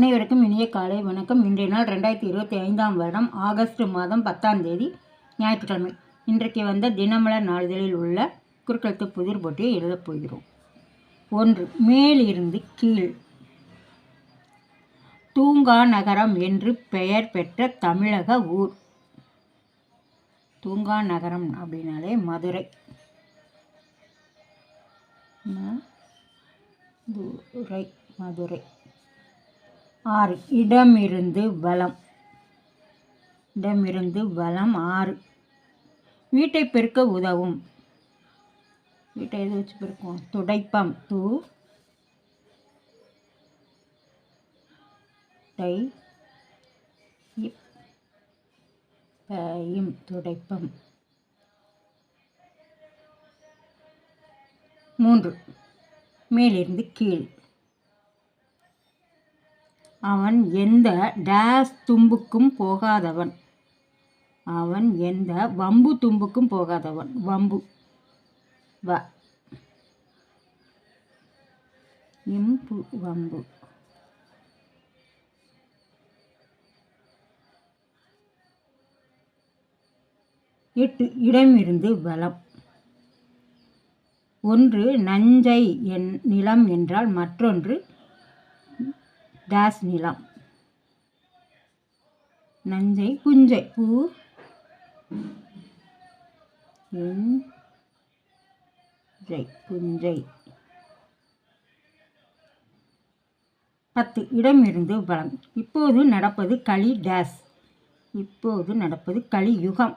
அனைவருக்கும் இனிய காலை வணக்கம். இன்றைய நாள் 2025ஆம் வருடம் ஆகஸ்ட் மாதம் 10ஆம் தேதி ஞாயிற்றுக்கிழமை. இன்றைக்கு வந்த தினமலர் நாளிதழில் உள்ள குறுக்கெழுத்து புதிர் போட்டியை எழுதப் போகிறோம். 1. மேலிருந்து கீழ். தூங்கா நகரம் என்று பெயர் பெற்ற தமிழக ஊர். தூங்கா நகரம் அப்படின்னாலே மதுரை. மதுரை. 6. இடமிருந்து வலம். இடமிருந்து வலம் 6. வீட்டை பெருக்க உதவும். வீட்டை எது வச்சு பெருக்குவோம்? துடைப்பம். துடைப்பம். 3. மேலிருந்து கீழ். அவன் எந்த டேஸ் தும்புக்கும் போகாதவன். அவன் எந்த வம்பு தும்புக்கும் போகாதவன். வம்பு. வம்பு. 8. இடமிருந்து வலம். 1 நஞ்சை நிலம் என்றால் மற்றொன்று டேஸ் நிலம். நஞ்சை புஞ்சை. புஞ்சை. 10. இடமிருந்து வலம். இப்போது நடப்பது களி டேஸ். இப்போது நடப்பது களி யுகம்.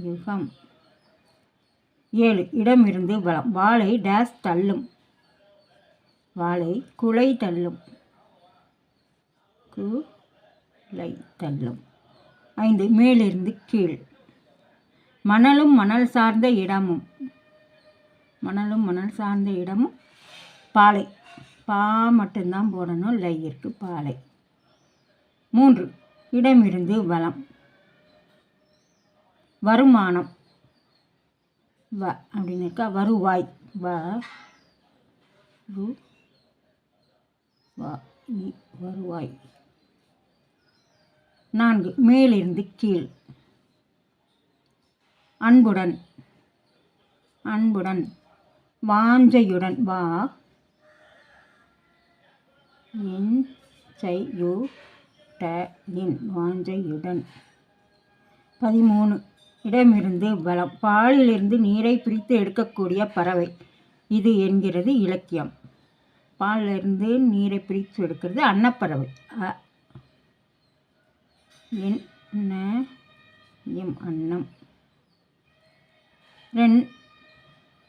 யுகம். 7. இடமிருந்து வலம். வாளை டேஸ் தள்ளும். வாளை குலை தள்ளும். குலை தள்ளும். 5. மேலிருந்து கீழ். மணலும் மணல் சார்ந்த இடமும். மணலும் மணல் சார்ந்த இடமும் பாலை. பா மட்டும்தான் போடணும். லையிற்கு பாலை. 3. இடமிருந்து வலம். வருமானம். அப்படின்னு இருக்கா. வருவாய். வருவாய். 4. மேலிருந்து கீழ். அன்புடன். அன்புடன். வாஞ்சையுடன். வாஞ்சையுடன். 13. இடமிருந்து வலம். பாலிலிருந்து நீரை பிரித்து எடுக்கக்கூடிய பறவை இது என்கிறது இலக்கியம். பாலிலிருந்து நீரை பிரித்து எடுக்கிறது அன்னப்பறவை. அன்னம்.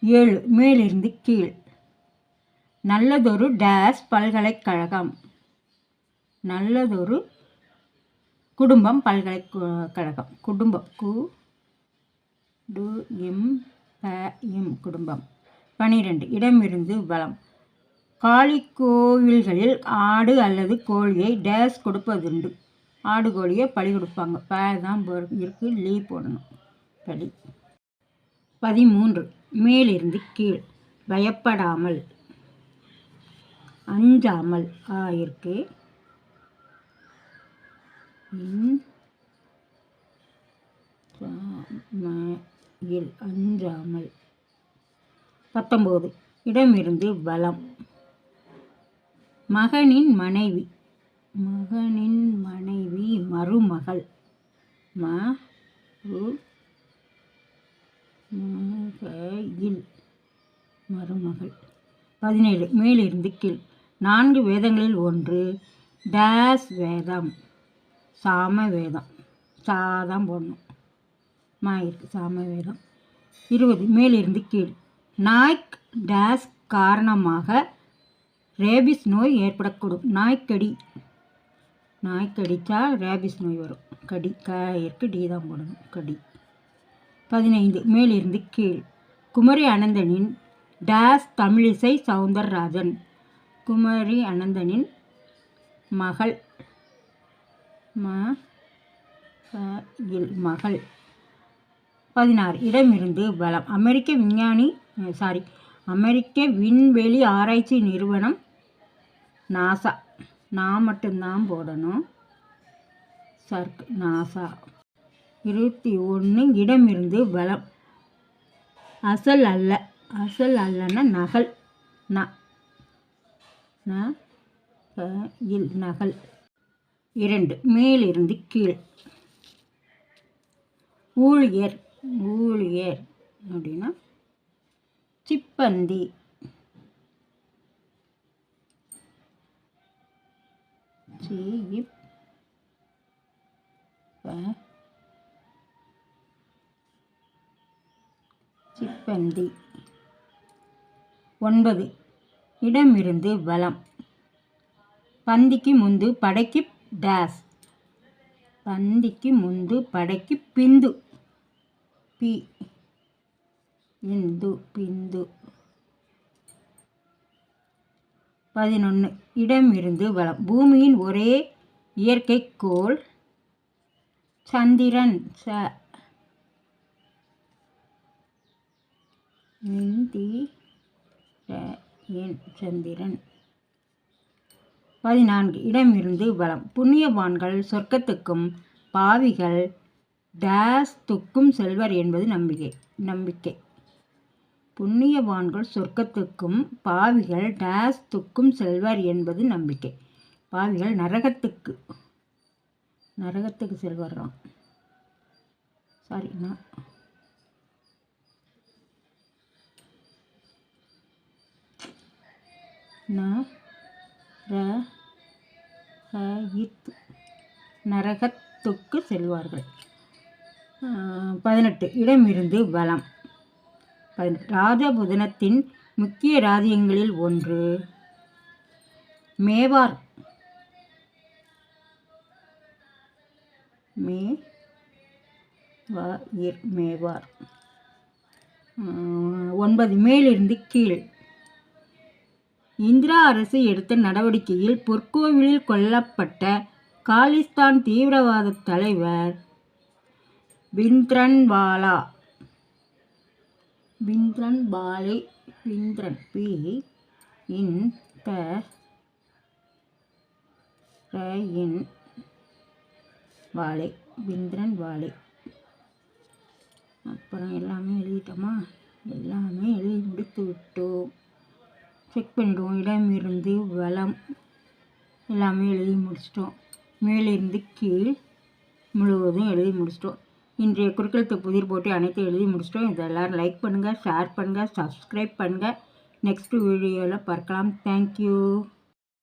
7. மேலிருந்து கீழ். நல்லதொரு டேஸ் பல்கலைக்கழகம். நல்லதொரு குடும்பம் பல்கலைக்கழகம். குடும்பம். குடும்பம். 12. இடமிருந்து வலம். காளி கோவில்களில் ஆடு அல்லது கோழியை டேஸ் கொடுப்பதுண்டு. ஆடு கோழியை பலி கொடுப்பாங்க. தான் இருக்கு. லீ போடணும். பலி. 13. மேலிருந்து கீழ். பயப்படாமல். அஞ்சாமல். இருக்கு. அஞ்சாமல். 19. இடமிருந்து வலம். மகனின் மனைவி. மகனின் மனைவி மருமகள். மருமகள். 17. மேலிருந்து கீழ். 4 வேதங்களில் ஒன்று டேஸ் வேதம். சாம வேதம். சாதம் போடணும். இருக்கு. சாம வேதம். 20. மேலிருந்து கீழ். நாய் டேஸ் காரணமாக ரேபிஸ் நோய் ஏற்படக்கூடும். நாய்க்கடி. நாய்க்கடிச்சா ரேபிஸ் நோய் வரும். கடி. இருக்கு. டி தான் போடணும். கடி. 15. மேலிருந்து கீழ். குமரி அனந்தனின் டேஸ் தமிழிசை சவுந்தரராஜன். குமரி அனந்தனின் மகள். மகள். 16. இடமிருந்து வலம். அமெரிக்க விண்வெளி ஆராய்ச்சி நிறுவனம் நாசா. நான் மட்டும்தான் போடணும். சர்க் நாசா. 21 இடமிருந்து வலம். அசல் அல்ல. அசல் அல்லன்னா நகல். நகல். 2 மேலிருந்து கீழ். ஊழியர். ஊழியர் அப்படின்னா சிப்பந்தி. சிப்பந்தி. 9 இடமிருந்து வலம். பந்திக்கு முந்து படைக்கு டேஸ். பந்திக்கு முந்து படைக்கு பிந்து. இந்து பிந்து. 11 இடமிருந்து வலம். பூமியின் ஒரே இயற்கைக்கோள் சந்திரன். சந்திரன். 14 இடமிருந்து வலம். புண்ணியவான்கள் சொர்க்கத்துக்கும் பாவிகள் டேஸ்துக்கும் செல்வர் என்பது நம்பிக்கை. புண்ணியவான்கள் சொர்க்கத்துக்கும் பாவிகள் டேஸ்துக்கும் செல்வர் என்பது நம்பிக்கை. பாவிகள் நரகத்துக்கு செல்வராம். சாரி, நரகத்துக்கு செல்வார்கள். 18 இடமிருந்து வலம். ராஜபுதனத்தின் முக்கிய ராஜ்யங்களில் ஒன்று மேவார். மேவார். 9 மேலிருந்து கீழ். இந்திரா அரசு எடுத்த நடவடிக்கையில் பொற்கோவிலில் கொல்லப்பட்ட காலிஸ்தான் தீவிரவாத தலைவர் பிந்த்ரன்வாலா. பிந்த்ரன்வாலே. பிந்த்ரன்வாலே. அப்புறம் எல்லாமே எழுதிட்டோமா? எல்லாமே எழுதி முடித்து விட்டோம். செக் பண்ணிவிடுவோம். இடமிருந்து வலம் எல்லாமே எழுதி முடிச்சிட்டோம். மேலிருந்து கீழ் முழுவதும் எழுதி முடிச்சிட்டோம். இன்றைய குறுக்கெழுத்து புதிர் போட்டு அனைத்தும் எழுதி முடிச்சிட்டோம். இதை எல்லோரும் லைக் பண்ணுங்கள், ஷேர் பண்ணுங்கள், சப்ஸ்கிரைப் பண்ணுங்கள். நெக்ஸ்ட் வீடியோவில் பார்க்கலாம். தேங்க்யூ.